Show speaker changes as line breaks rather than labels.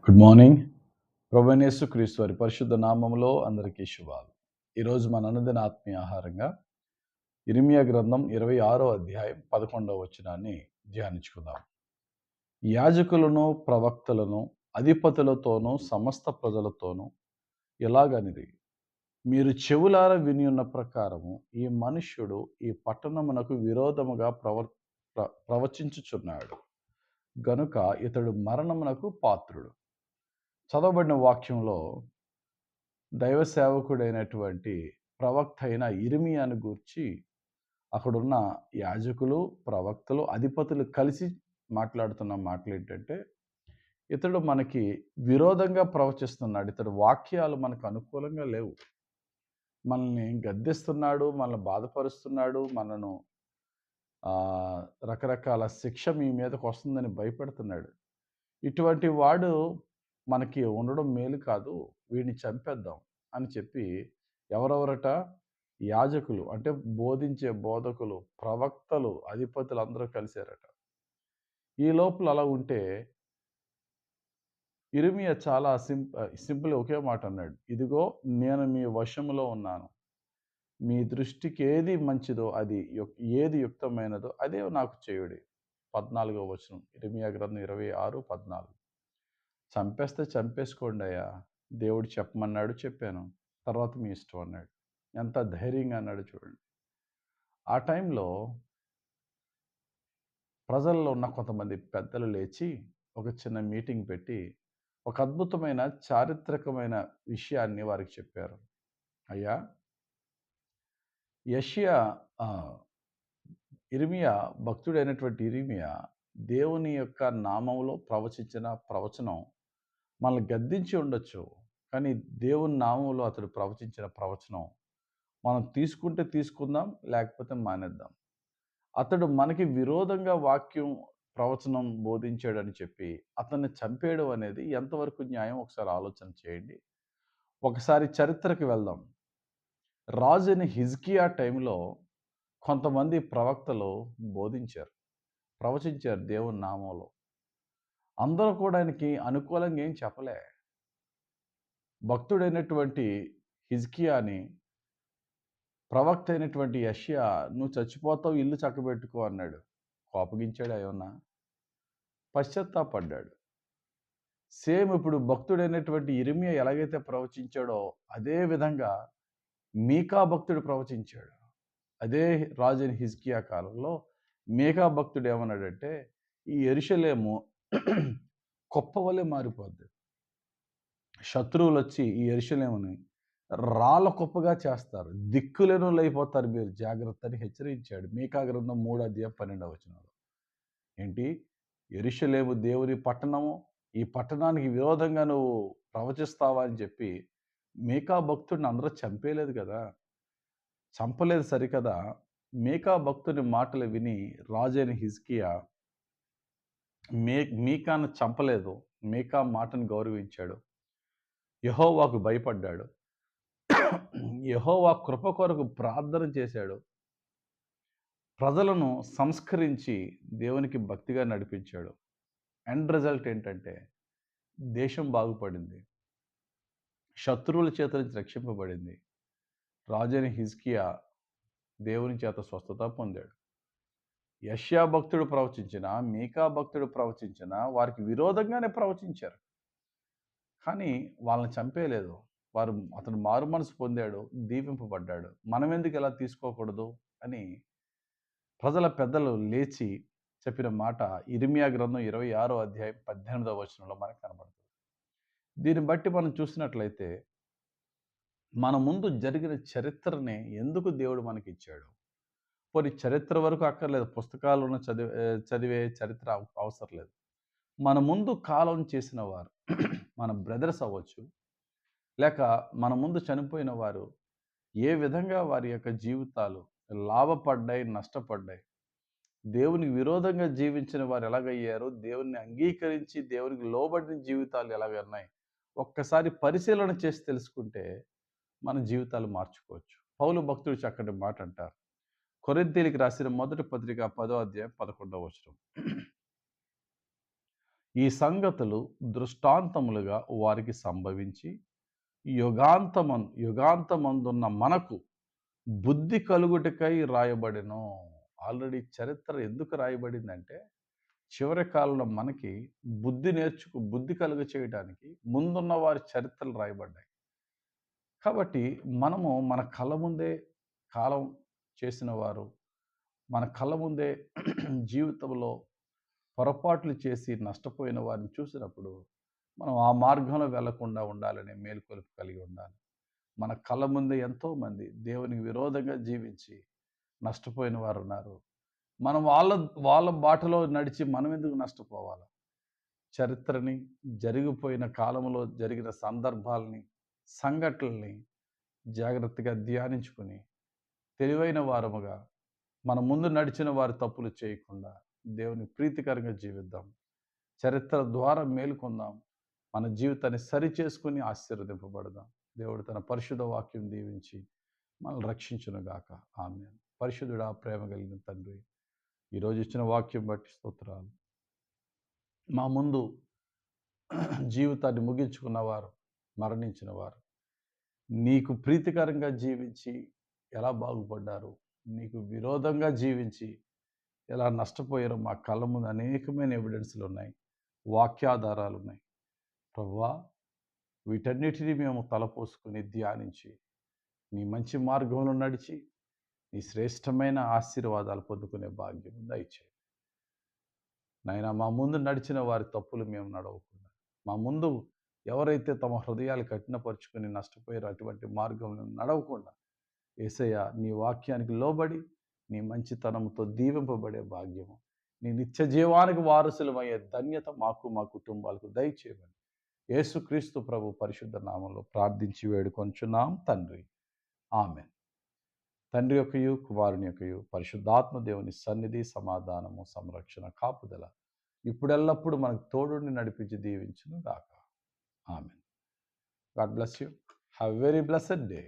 Good morning. ప్రభువైన యేసుక్రీస్తు వారి పరిశుద్ధ నామములో అందరికీ శుభాలు. ఈరోజు మన అనుదిన ఆత్మీయ ఆహారంగా ఇర్మీయా గ్రంథం 26వ అధ్యాయం 11వ వచనాన్ని ధ్యానించుకుందాం. యాజకులను, ప్రవక్తలను, అధిపతులతోనూ, సమస్త ప్రజలతోనూ ఇలాగనిరి, మీరు చెవులారా వినియున్న ప్రకారము ఈ మనుష్యుడు ఈ పట్టణమునకు విరోధముగా ప్రవచించుచున్నాడు. గనుక ఇతడు మరణమునకు పాత్రుడు. చదవబడిన వాక్యంలో దైవ సేవకుడైనటువంటి ప్రవక్త అయిన ఇర్మీయాను గూర్చి అక్కడున్న యాజకులు, ప్రవక్తలు, అధిపతులు కలిసి మాట్లాడుతున్న మాటలు ఏంటంటే, ఇతడు మనకి విరోధంగా ప్రవచిస్తున్నాడు. ఇతడు వాక్యాలు మనకు అనుకూలంగా లేవు. మనల్ని గద్దిస్తున్నాడు, మనల్ని బాధపరుస్తున్నాడు, మనను రకరకాల శిక్ష మీ మీదకు వస్తుందని భయపెడుతున్నాడు. ఇటువంటి వాడు మనకి ఉండడం మేలు కాదు, వీడిని చంపేద్దాం అని చెప్పి ఎవరెవరట? యాజకులు, అంటే బోధించే బోధకులు, ప్రవక్తలు, అధిపతులు అందరూ కలిశారట. ఈ లోపల అలా ఉంటే ఇర్మీయా చాలా సింపుల్ ఒకే మాట అన్నాడు. ఇదిగో నేను మీ వశములో ఉన్నాను. మీ దృష్టికి ఏది మంచిదో ఏది యుక్తమైనదో అదే నాకు చేయుడి. 14వ వచనం, ఇర్మీయా గ్రంథం 26:14. చంపేస్తే చంపేసుకోండి అయ్యా, దేవుడు చెప్పమన్నాడు, చెప్పాను, తర్వాత మీ ఇష్టం అన్నాడు. ఎంత ధైర్యంగా అన్నాడు చూడండి. ఆ టైంలో ప్రజల్లో ఉన్న కొంతమంది పెద్దలు లేచి ఒక చిన్న మీటింగ్ పెట్టి ఒక అద్భుతమైన చారిత్రకమైన విషయాన్ని వారికి చెప్పారు. అయ్యా, యెషయా ఇర్మీయా, భక్తుడైనటువంటి ఇర్మీయా దేవుని యొక్క నామములో ప్రవచించిన ప్రవచనం మనల్ని గద్దించి ఉండొచ్చు, కానీ దేవుని నామంలో అతడు ప్రవచించిన ప్రవచనం మనం తీసుకుంటే తీసుకుందాం, లేకపోతే మానేద్దాం. అతడు మనకి విరోధంగా వాక్యం, ప్రవచనం బోధించాడని చెప్పి అతన్ని చంపేయడం అనేది ఎంతవరకు న్యాయం? ఒకసారి ఆలోచన చేయండి. ఒకసారి చరిత్రకి వెళ్దాం. రాజైన హిజ్కియా టైంలో కొంతమంది ప్రవక్తలు బోధించారు, ప్రవచించారు దేవుని నామంలో. అందరూ కూడా ఆయనకి అనుకూలంగా ఏం చెప్పలే. భక్తుడైనటువంటి హిజ్కియాని ప్రవక్త అయినటువంటి యెషయా, నువ్వు చచ్చిపోతావు, ఇల్లు చక్కబెట్టుకో అన్నాడు. కోపగించాడా ఏమన్నా? పశ్చాత్తాపడ్డాడు. సేమ్ ఇప్పుడు భక్తుడైనటువంటి ఇర్మీయా ఎలాగైతే ప్రవచించాడో అదే విధంగా మీకా భక్తుడు ప్రవచించాడు. అదే రాజైన హిజ్కియా కాలంలో మీకా భక్తుడు ఏమన్నాడంటే, ఈ యెరూషలేము కుప్పవలె మారిపోద్ది. శత్రువులు వచ్చి ఈ యెరూషలేముని రాళ్ళ కుప్పగా చేస్తారు, దిక్కులేనోళ్ళు అయిపోతారు, మీరు జాగ్రత్త అని హెచ్చరించాడు. మీకా గ్రంథం 3:12 వచనంలో. ఏంటి? యెరూషలేము దేవుని పట్టణము, ఈ పట్టణానికి విరోధంగా నువ్వు ప్రవచిస్తావా అని చెప్పి మీకా భక్తుడిని అందరూ చంపేయలేదు కదా. చంపలేదు సరికదా, మీకా భక్తుని మాటలు విని రాజైన హిజ్కియా మీకాను చంపలేదు, మీకా మాటను గౌరవించాడు, యెహోవాకు భయపడ్డాడు, యెహోవా కృప కొరకు ప్రార్థన చేశాడు, ప్రజలను సంస్కరించి దేవునికి భక్తిగా నడిపించాడు. ఎండ్ రిజల్ట్ ఏంటంటే దేశం బాగుపడింది, శత్రువుల చేత నుంచి రక్షింపబడింది. రాజైన హిజ్కియా దేవుని చేత స్వస్థత పొందాడు. యెషయా భక్తుడు ప్రవచించిన, మీకా భక్తుడు ప్రవచించిన వారికి విరోధంగానే ప్రవచించారు, కానీ వాళ్ళని చంపేయలేదు. అతను మారు మనసు పొందాడు, దీవింపబడ్డాడు. మనం ఎందుకు ఇలా తీసుకోకూడదు అని ప్రజల పెద్దలు లేచి చెప్పిన మాట ఇర్మీయా గ్రంథం 26వ అధ్యాయం 18వ వచనంలో మనకు కనబడుతుంది. దీన్ని బట్టి మనం చూసినట్లయితే మన ముందు జరిగిన చరిత్రని ఎందుకు దేవుడు మనకి ఇచ్చాడు? పోనీ చరిత్ర వరకు అక్కర్లేదు, పుస్తకాలను చదివే చరిత్ర అవసరం లేదు. మన ముందు కాలం చేసిన వారు మన బ్రదర్స్ అవ్వచ్చు, లేక మన ముందు చనిపోయిన వారు ఏ విధంగా వారి యొక్క జీవితాలు లాభపడ్డాయి, నష్టపడ్డాయి, దేవునికి విరోధంగా జీవించిన వారు ఎలాగయ్యారు, దేవుని అంగీకరించి దేవునికి లోబడిన జీవితాలు ఎలాగున్నాయి, ఒక్కసారి పరిశీలన చేసి తెలుసుకుంటే మన జీవితాలు మార్చుకోవచ్చు. పౌలు భక్తుడు చక్కటి మాట అంటారు. కొరింథీయులకు రాసిన మొదటి పత్రిక 10వ అధ్యాయం 11వ వచనం. ఈ సంగతులు దృష్టాంతములుగా వారికి సంభవించి యుగాంతమందున్న మనకు బుద్ధి కలుగుటకై రాయబడెను. ఆల్రెడీ చరిత్ర ఎందుకు రాయబడిందంటే, చివరి కాలంలో మనకి బుద్ధి కలుగ చేయడానికి ముందున్న వారి చరిత్రలు రాయబడ్డాయి. కాబట్టి మనము మన కళ్ళ ముందే కాలం చేసిన వారు, మన కళ్ళ ముందే జీవితంలో పొరపాట్లు చేసి నష్టపోయిన వారిని చూసినప్పుడు, మనం ఆ మార్గంలో వెళ్ళకుండా ఉండాలనే మేలుకొలుపు కలిగి ఉండాలి. మన కళ్ళ ముందే ఎంతోమంది దేవునికి విరోధంగా జీవించి నష్టపోయిన వారున్నారు. మనం వాళ్ళ బాటలో నడిచి మనమెందుకు నష్టపోవాలి? చరిత్రని, జరిగిపోయిన కాలంలో జరిగిన సందర్భాల్ని, సంఘటనల్ని జాగ్రత్తగా ధ్యానించుకొని, తెలివైన వారముగా మన ముందు నడిచిన వారి తప్పులు చేయకుండా దేవుని ప్రీతికరంగా జీవిద్దాం. చరిత్ర ద్వారా మేలుకొందాం. మన జీవితాన్ని సరిచేసుకొని ఆశీర్వదింపబడదాం. దేవుడు తన పరిశుద్ధ వాక్యం దీవించి మనల్ని రక్షించునుగాక. ఆమేన్. పరిశుద్ధుడా, ప్రేమ కలిగిన తండ్రి, ఈరోజు ఇచ్చిన వాక్యం బట్టి స్తోత్రాలు. మా ముందు జీవితాన్ని ముగించుకున్నవారు, మరణించిన వారు, నీకు ప్రీతికరంగా జీవించి ఎలా బాగుపడ్డారు, నీకు విరోధంగా జీవించి ఎలా నష్టపోయారో మా కళ్ళ ముందు అనేకమైన ఎవిడెన్స్‌లు ఉన్నాయి. వాక్యాధారాలు ఉన్నాయి. ప్రభువా, వీటన్నిటిని మేము తలపోసుకొని ధ్యానించి, నీ మంచి మార్గంలో నడిచి, నీ శ్రేష్టమైన ఆశీర్వాదాలు పొందుకునే భాగ్యం దయచేయండి. నాయనా, మా ముందు నడిచిన వారి తప్పులు మేము నడవకుండా, మా ముందు ఎవరైతే తమ హృదయాలు కఠినపరుచుకొని నష్టపోయారో అటువంటి మార్గంలో నడవకుండా, యేసయ్య నీ వాక్యానికి లోబడి, నీ మంచితనంతో దీవింపబడే భాగ్యము, నీ నిత్య జీవానికి వారసులమయ్యే ధన్యత మాకు, మా కుటుంబాలకు దయచేయమని యేసుక్రీస్తు ప్రభు పరిశుద్ధ నామంలో ప్రార్థించి వేడుకొంచున్నాం తండ్రి. ఆమేన్. తండ్రి యొక్కయు, కుమారుని యొక్కయు, పరిశుద్ధాత్మ దేవుని సన్నిధి, సమాధానము, సంరక్షణ, కాపుదల ఇప్పుడెల్లప్పుడు మనకు తోడుండి నడిపించి దీవించును గాక. ఆమేన్. God bless you. Have a very blessed day.